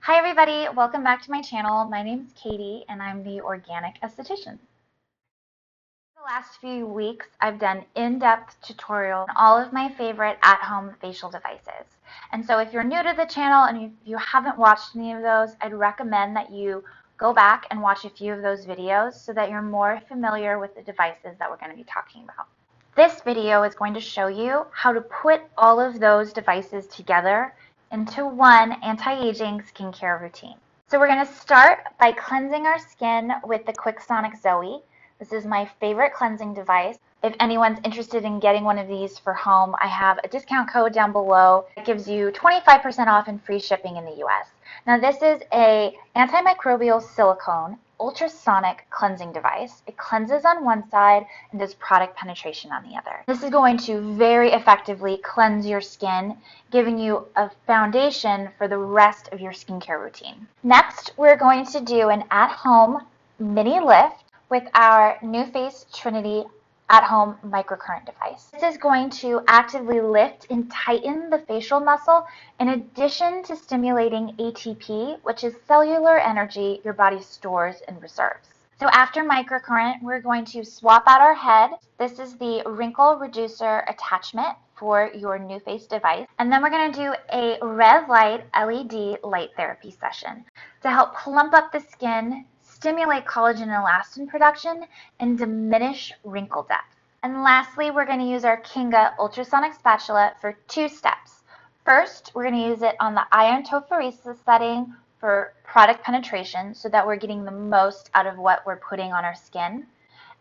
Hi everybody, welcome back to my channel. My name is Katie and I'm the Organic Esthetician. The last few weeks I've done in-depth tutorial on all of my favorite at-home facial devices. And so if you're new to the channel and if you haven't watched any of those, I'd recommend that you go back and watch a few of those videos so that you're more familiar with the devices that we're going to be talking about. This video is going to show you how to put all of those devices together into one anti-aging skincare routine. So we're going to start by cleansing our skin with the Qyk Sonic Zoe. This is my favorite cleansing device. If anyone's interested in getting one of these for home, I have a discount code down below. It gives you 25% off and free shipping in the US. Now this is a antimicrobial silicone ultrasonic cleansing device. It cleanses on one side and does product penetration on the other. This is going to very effectively cleanse your skin, giving you a foundation for the rest of your skincare routine. Next, we're going to do an at-home mini lift with our NuFace Trinity at-home microcurrent device. This is going to actively lift and tighten the facial muscle in addition to stimulating ATP, which is cellular energy your body stores and reserves. So after microcurrent, we're going to swap out our head. This is the wrinkle reducer attachment for your NuFace device. And then we're going to do a red light LED light therapy session to help plump up the skin, stimulate collagen and elastin production, and diminish wrinkle depth. And lastly, we're going to use our Kinga Ultrasonic Spatula for 2 steps. First, we're going to use it on the iron tophoresis setting for product penetration so that we're getting the most out of what we're putting on our skin.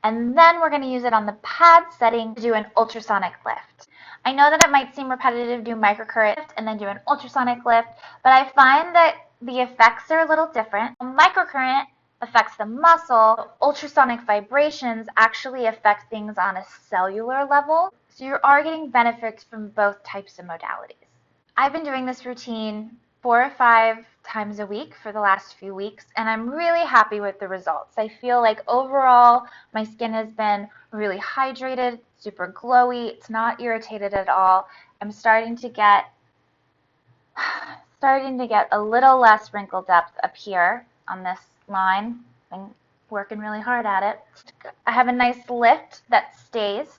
And then we're going to use it on the pad setting to do an ultrasonic lift. I know that it might seem repetitive to do microcurrent and then do an ultrasonic lift, but I find that the effects are a little different. Microcurrent affects the muscle. Ultrasonic vibrations actually affect things on a cellular level, so you are getting benefits from both types of modalities. I've been doing this routine 4 or 5 times a week for the last few weeks, and I'm really happy with the results. I feel like overall my skin has been really hydrated, super glowy, it's not irritated at all. I'm starting to get a little less wrinkle depth up here on this line. I'm working really hard at it. I have a nice lift that stays.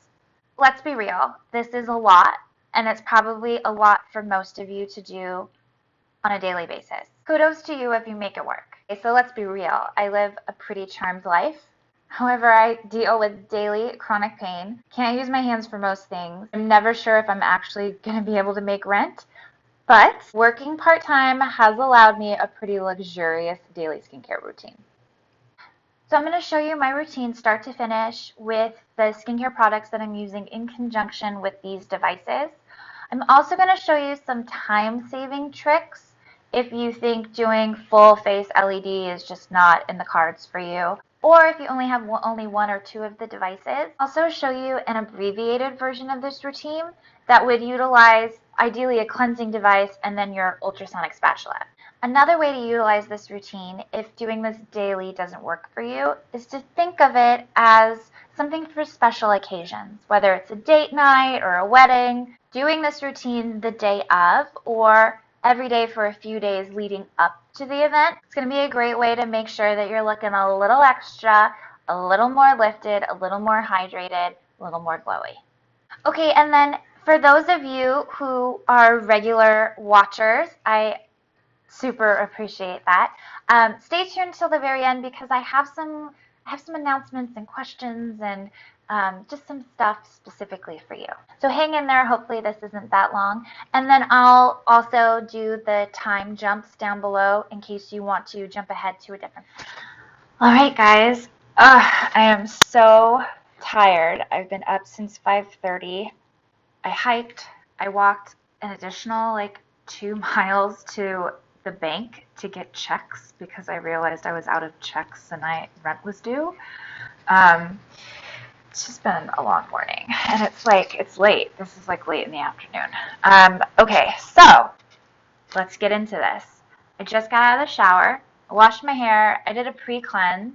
Let's be real, this is a lot, and it's probably a lot for most of you to do on a daily basis. Kudos to you if you make it work. Okay, so let's be real. I live a pretty charmed life. However, I deal with daily chronic pain. Can't use my hands for most things. I'm never sure if I'm actually going to be able to make rent. But working part-time has allowed me a pretty luxurious daily skincare routine. So I'm going to show you my routine start to finish with the skincare products that I'm using in conjunction with these devices. I'm also going to show you some time-saving tricks if you think doing full face LED is just not in the cards for you, or if you only have only 1 or 2 of the devices. I'll also show you an abbreviated version of this routine that would utilize ideally a cleansing device and then your ultrasonic spatula. Another way to utilize this routine, if doing this daily doesn't work for you, is to think of it as something for special occasions, whether it's a date night or a wedding. Doing this routine the day of or every day for a few days leading up to the event, it's going to be a great way to make sure that you're looking a little extra, a little more lifted, a little more hydrated, a little more glowy. Okay, and then for those of you who are regular watchers, I super appreciate that. Stay tuned till the very end because I have some announcements and questions and just some stuff specifically for you. So hang in there. Hopefully this isn't that long. And then I'll also do the time jumps down below in case you want to jump ahead to a different. All right, guys. I am so tired. I've been up since 5:30. I hiked. I walked an additional like 2 miles to the bank to get checks because I realized I was out of checks and rent was due. It's just been a long morning and it's late. This is like late in the afternoon. Okay, so let's get into this. I just got out of the shower. I washed my hair. I did a pre-cleanse.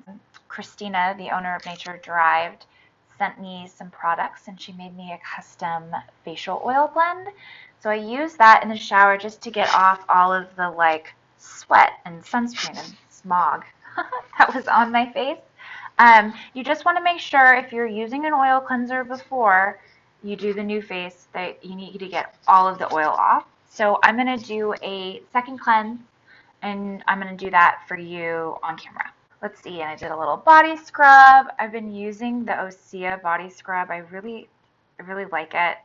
Christina, the owner of Derived, sent me some products and she made me a custom facial oil blend. So I used that in the shower just to get off all of the like sweat and sunscreen and smog that was on my face. You just want to make sure if you're using an oil cleanser before you do the NuFace that you need to get all of the oil off. So I'm going to do a second cleanse, and I'm going to do that for you on camera. Let's see, and I did a little body scrub. I've been using the Osea body scrub. I really like it.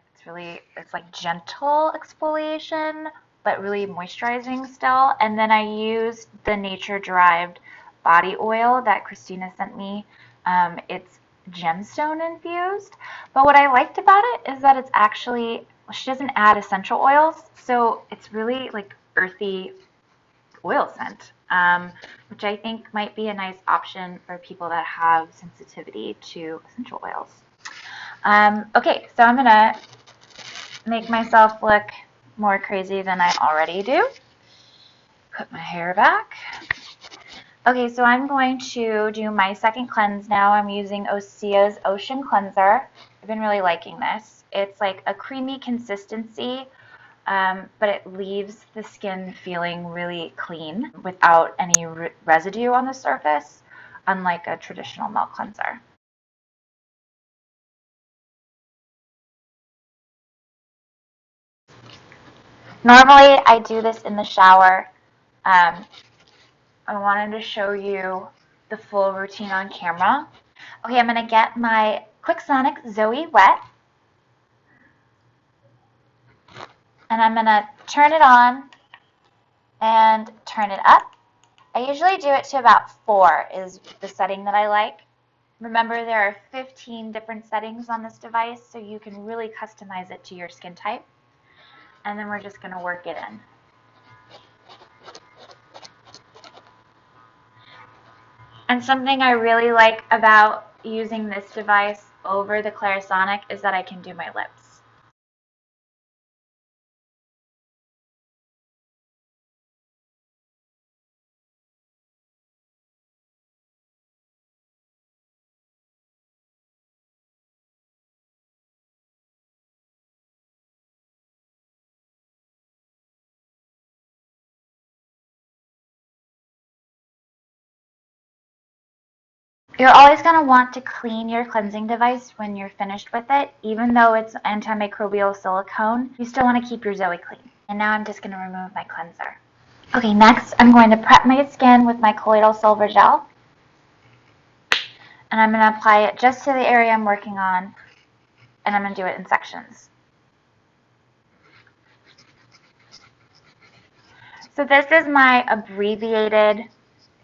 It's like gentle exfoliation, but really moisturizing still. And then I used the nature-derived body oil that Christina sent me. It's gemstone infused. But what I liked about it is that it's actually, she doesn't add essential oils, so it's really like earthy oil scent, which I think might be a nice option for people that have sensitivity to essential oils. Okay, so I'm gonna make myself look more crazy than I already do. Put my hair back. Okay, so I'm going to do my second cleanse now. I'm using Osea's Ocean Cleanser. I've been really liking this. It's like a creamy consistency, but it leaves the skin feeling really clean without any residue on the surface, unlike a traditional milk cleanser. Normally, I do this in the shower. I wanted to show you the full routine on camera. Okay, I'm going to get my Qyk Sonic Zoe wet, and I'm going to turn it on and turn it up. I usually do it to about 4 is the setting that I like. Remember, there are 15 different settings on this device, so you can really customize it to your skin type. And then we're just going to work it in. And something I really like about using this device over the Clarisonic is that I can do my lips. You're always going to want to clean your cleansing device when you're finished with it. Even though it's antimicrobial silicone, you still want to keep your Zoe clean. And now I'm just going to remove my cleanser. Okay, next I'm going to prep my skin with my colloidal silver gel. And I'm going to apply it just to the area I'm working on, and I'm going to do it in sections. So this is my abbreviated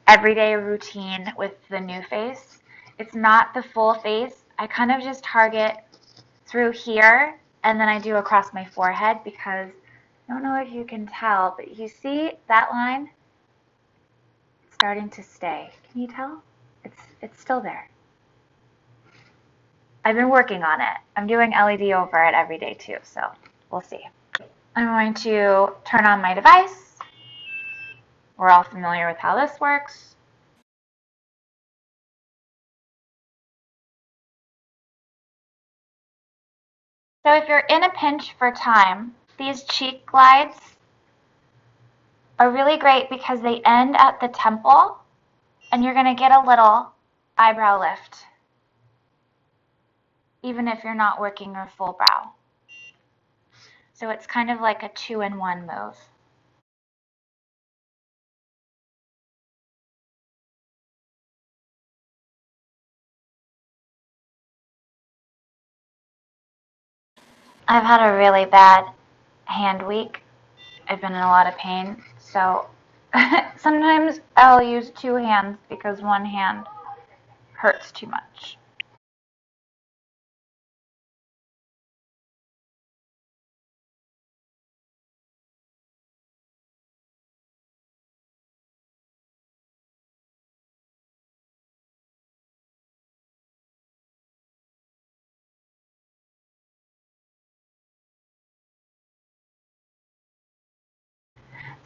everyday routine with the NuFace. It's not the full face. I kind of just target through here, and then I do across my forehead because I don't know if you can tell, but you see that line? It's starting to stay. Can you tell? It's still there. I've been working on it. I'm doing LED over it every day too, so we'll see. I'm going to turn on my device. We're all familiar with how this works. So if you're in a pinch for time, these cheek glides are really great because they end at the temple, and you're going to get a little eyebrow lift, even if you're not working your full brow. So it's kind of like a 2-in-1 move. I've had a really bad hand week. I've been in a lot of pain, so sometimes I'll use 2 hands because one hand hurts too much.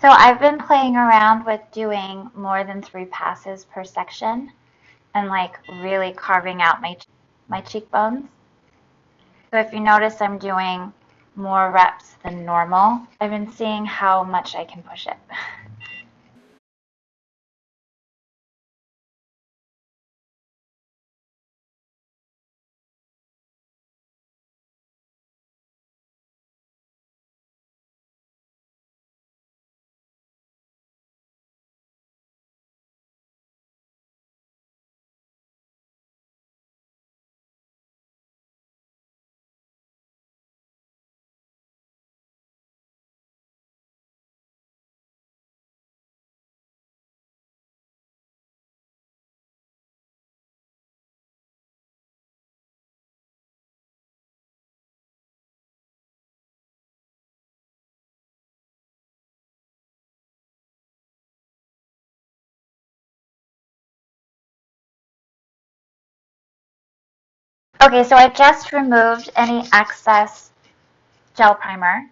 So I've been playing around with doing more than 3 passes per section and like really carving out my cheekbones. So if you notice, I'm doing more reps than normal. I've been seeing how much I can push it. Okay, so I just removed any excess gel primer,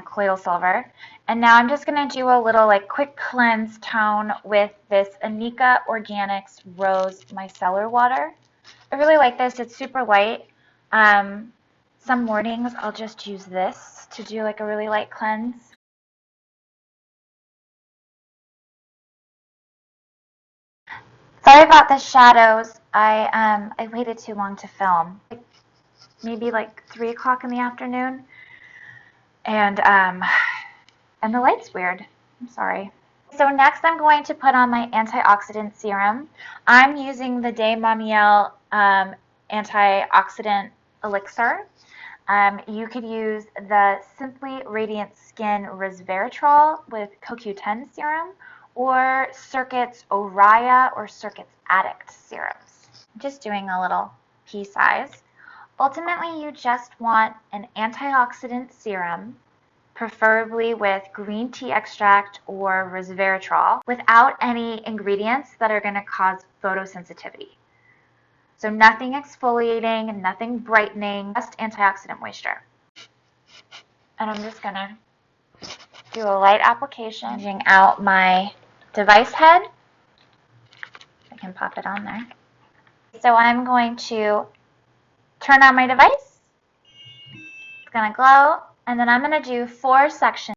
colloidal silver, and now I'm just going to do a little like quick cleanse tone with this Anika Organics Rose Micellar Water. I really like this. It's super light. Some mornings I'll just use this to do like a really light cleanse. Sorry about the shadows. I waited too long to film. Maybe like 3 o'clock in the afternoon, and the light's weird. I'm sorry. So next I'm going to put on my antioxidant serum. I'm using the De Mamiel antioxidant elixir. You could use the Simply Radiant Skin Resveratrol with CoQ10 serum, or Circuit's Oraya or Circuit's Addict serums. I'm just doing a little pea size. Ultimately, you just want an antioxidant serum, preferably with green tea extract or resveratrol, without any ingredients that are going to cause photosensitivity. So nothing exfoliating, nothing brightening, just antioxidant moisture. And I'm just going to do a light application, changing out my device head. I can pop it on there. So I'm going to turn on my device. It's going to glow, and then I'm going to do 4 sections.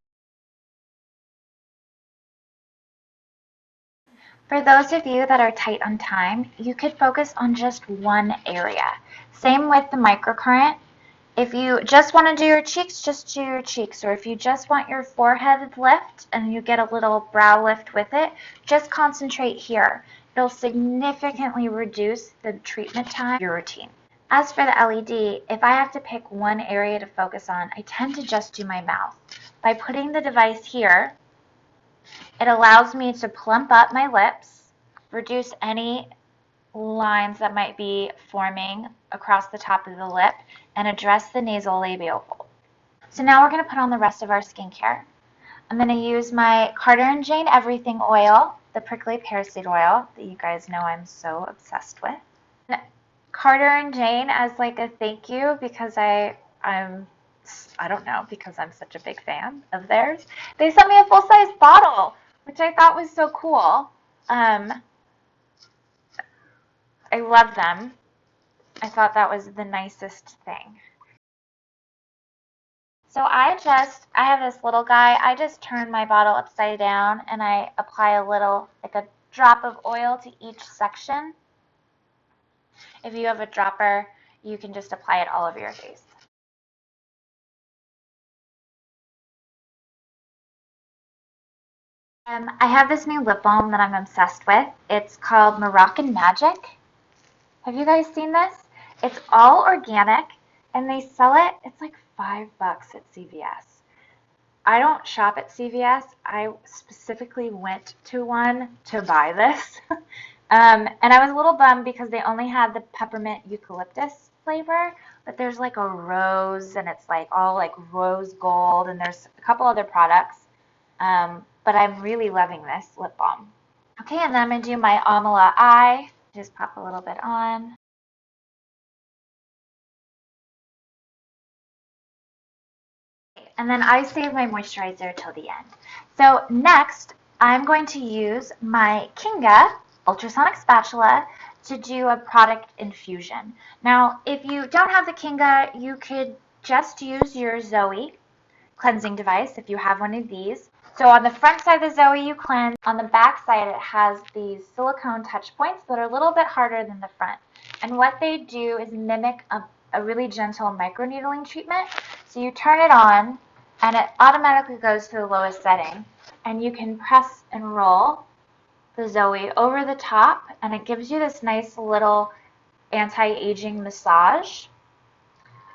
For those of you that are tight on time, you could focus on just one area. Same with the microcurrent. If you just want to do your cheeks, just do your cheeks. Or if you just want your forehead lift and you get a little brow lift with it, just concentrate here. It'll significantly reduce the treatment time of your routine. As for the LED, if I have to pick one area to focus on, I tend to just do my mouth. By putting the device here, it allows me to plump up my lips, reduce any lines that might be forming across the top of the lip, and address the nasal labial fold. So now we're going to put on the rest of our skincare. I'm going to use my Carter & Jane Everything Oil, the prickly pear seed oil that you guys know I'm so obsessed with. Carter & Jane as like a thank you because I don't know, because I'm such a big fan of theirs. They sent me a full-size bottle, which I thought was so cool. I love them. I thought that was the nicest thing. So I have this little guy. I just turn my bottle upside down and I apply a little, like a drop of oil to each section. If you have a dropper, you can just apply it all over your face. I have this new lip balm that I'm obsessed with. It's called Moroccan Magic. Have you guys seen this? It's all organic, and they sell it, it's like $5 at CVS. I don't shop at CVS. I specifically went to one to buy this. And I was a little bummed because they only had the peppermint eucalyptus flavor, but there's like a rose, and it's like all like rose gold, and there's a couple other products. But I'm really loving this lip balm. Okay, and then I'm going to do my Amala eye. Just pop a little bit on. And then I save my moisturizer till the end. So next, I'm going to use my Kinga Ultrasonic Spatula to do a product infusion. Now, if you don't have the Kinga, you could just use your Zoe cleansing device if you have one of these. So on the front side of the Zoe, you cleanse. On the back side, it has these silicone touch points that are a little bit harder than the front. And what they do is mimic a really gentle microneedling treatment. So you turn it on, and it automatically goes to the lowest setting. And you can press and roll the Zoe over the top, and it gives you this nice little anti-aging massage.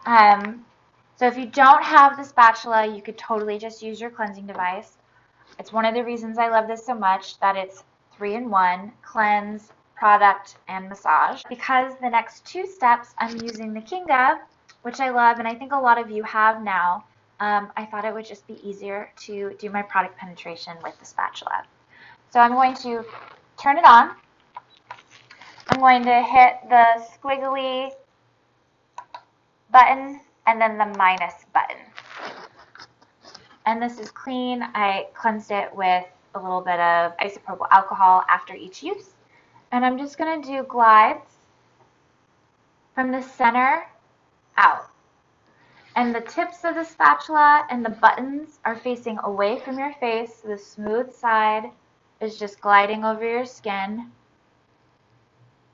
So if you don't have the spatula, you could totally just use your cleansing device. It's one of the reasons I love this so much, that it's 3-in-1, cleanse, product, and massage. Because the next 2 steps, I'm using the Kinga, which I love, and I think a lot of you have now. I thought it would just be easier to do my product penetration with the spatula. So I'm going to turn it on. I'm going to hit the squiggly button and then the minus button. And this is clean. I cleansed it with a little bit of isopropyl alcohol after each use. And I'm just going to do glides from the center out. And the tips of the spatula and the buttons are facing away from your face. The smooth side is just gliding over your skin.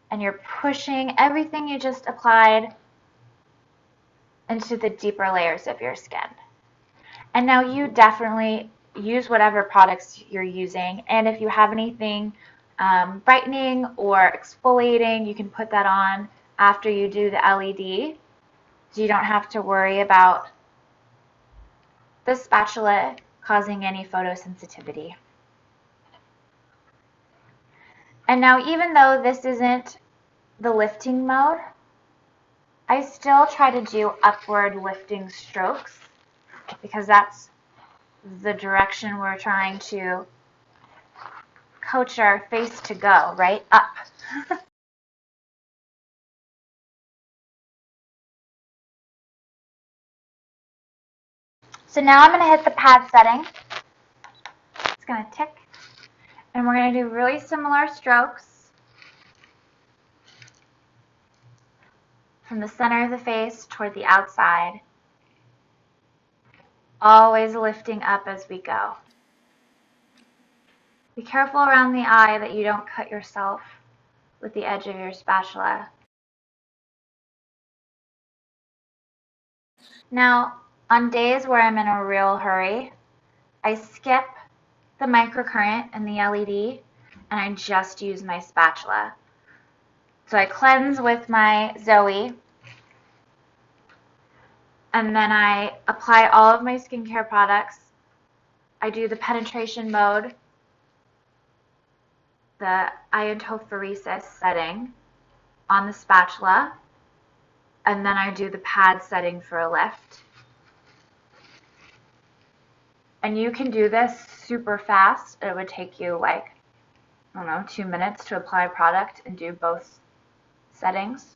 And you're pushing everything you just applied into the deeper layers of your skin. And now you definitely use whatever products you're using. And if you have anything brightening or exfoliating, you can put that on after you do the LED. So you don't have to worry about the spatula causing any photosensitivity. And now even though this isn't the lifting mode, I still try to do upward lifting strokes because that's the direction we're trying to coach our face to go, right? Up. So now I'm going to hit the pad setting. It's going to tick. And we're going to do really similar strokes from the center of the face toward the outside. Always lifting up as we go. Be careful around the eye that you don't cut yourself with the edge of your spatula. Now, on days where I'm in a real hurry, I skip the microcurrent and the LED and I just use my spatula. So I cleanse with my Zoe and then I apply all of my skincare products. I do the penetration mode, the iontophoresis setting on the spatula, and then I do the pad setting for a lift. And you can do this super fast. It would take you like, I don't know, 2 minutes to apply product and do both settings.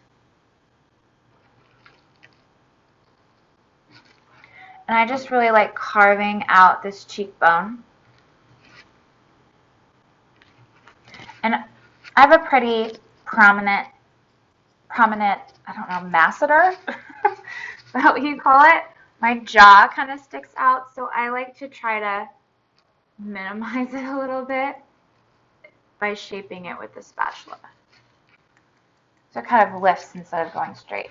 And I just really like carving out this cheekbone. And I have a pretty prominent, I don't know, masseter? Is that what you call it? My jaw kind of sticks out, so I like to try to minimize it a little bit by shaping it with the spatula. So it kind of lifts instead of going straight.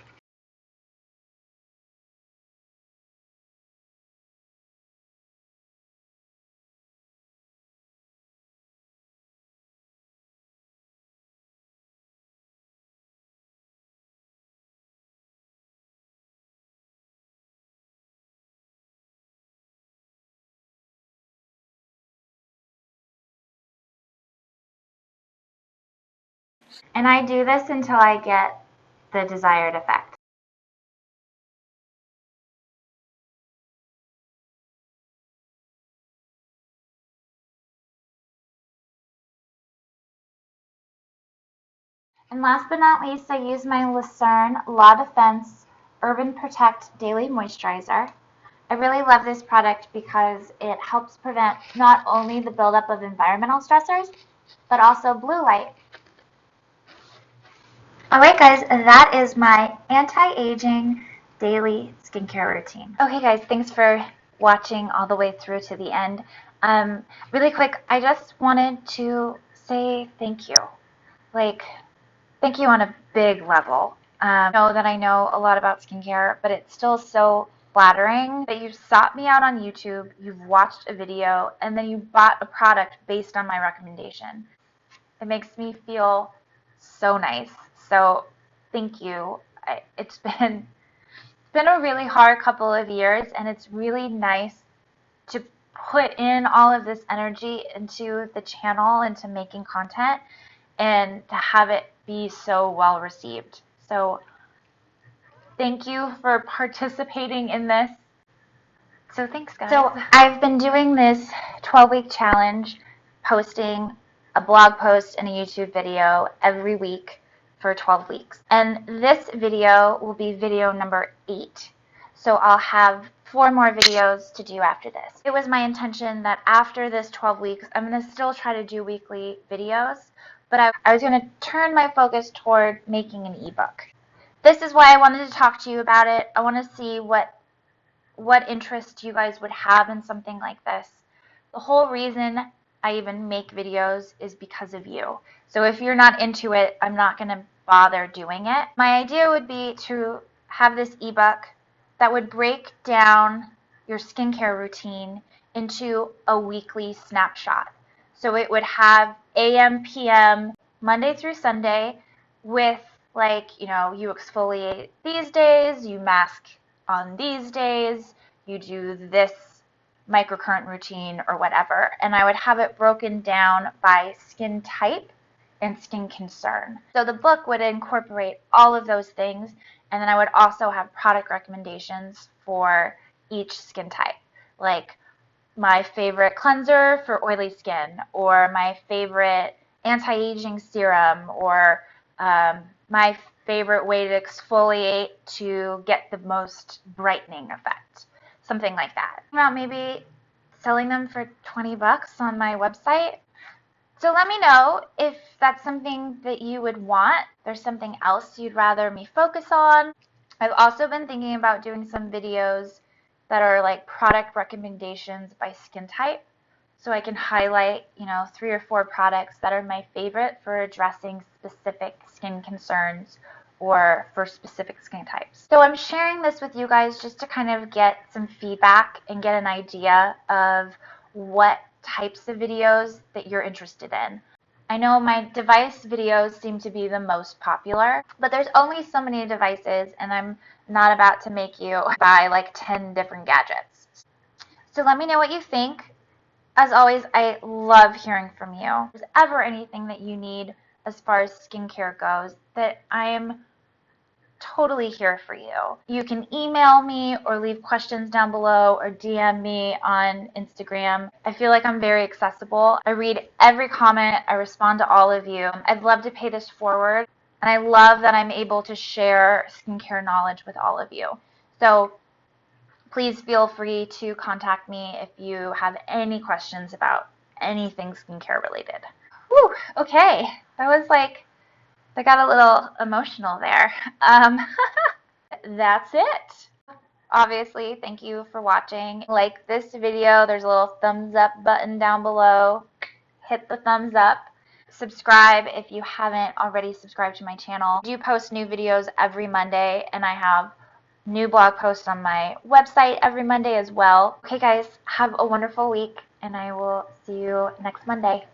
And I do this until I get the desired effect. And last but not least, I use my Lucerne La Defense Urban Protect Daily Moisturizer. I really love this product because it helps prevent not only the buildup of environmental stressors, but also blue light. Alright guys, that is my anti-aging daily skincare routine. Okay guys, thanks for watching all the way through to the end. Really quick, I just wanted to say thank you. Thank you on a big level. I know that I know a lot about skincare, but it's still so flattering that you sought me out on YouTube, you've watched a video, and then you bought a product based on my recommendation. It makes me feel so nice. So thank you. It's been a really hard couple of years, and it's really nice to put in all of this energy into the channel, into making content, and to have it be so well received. So thank you for participating in this. So thanks guys. So I've been doing this 12-week challenge, posting a blog post and a YouTube video every week for 12 weeks. And this video will be video number 8. So I'll have 4 more videos to do after this. It was my intention that after this 12 weeks, I'm going to still try to do weekly videos, but I was going to turn my focus toward making an ebook. This is why I wanted to talk to you about it. I want to see what interest you guys would have in something like this. The whole reason I even make videos is because of you. So if you're not into it, I'm not going to bother doing it. My idea would be to have this ebook that would break down your skincare routine into a weekly snapshot. So it would have AM, PM, Monday through Sunday with, like, you know, you exfoliate these days, you mask on these days, you do this microcurrent routine or whatever. And I would have it broken down by skin type and skin concern. So the book would incorporate all of those things, and then I would also have product recommendations for each skin type, like my favorite cleanser for oily skin, or my favorite anti-aging serum, or my favorite way to exfoliate to get the most brightening effect, something like that. About maybe selling them for 20 bucks on my website. So let me know if that's something that you would want. There's something else you'd rather me focus on. I've also been thinking about doing some videos that are like product recommendations by skin type. So I can highlight, you know, 3 or 4 products that are my favorite for addressing specific skin concerns or for specific skin types. So I'm sharing this with you guys just to kind of get some feedback and get an idea of what types of videos that you're interested in. I know my device videos seem to be the most popular, but there's only so many devices, and I'm not about to make you buy like 10 different gadgets. So let me know what you think. As always, I love hearing from you. If there's ever anything that you need as far as skincare goes, that I am totally here for you. You can email me or leave questions down below or DM me on Instagram. I feel like I'm very accessible. I read every comment. I respond to all of you. I'd love to pay this forward, and I love that I'm able to share skincare knowledge with all of you. So please feel free to contact me if you have any questions about anything skincare related. Whew, okay, that was like, I got a little emotional there. That's it. Obviously, thank you for watching. Like this video, there's a little thumbs up button down below. Hit the thumbs up. Subscribe if you haven't already subscribed to my channel. I do post new videos every Monday, and I have new blog posts on my website every Monday as well. Okay guys, have a wonderful week, and I will see you next Monday.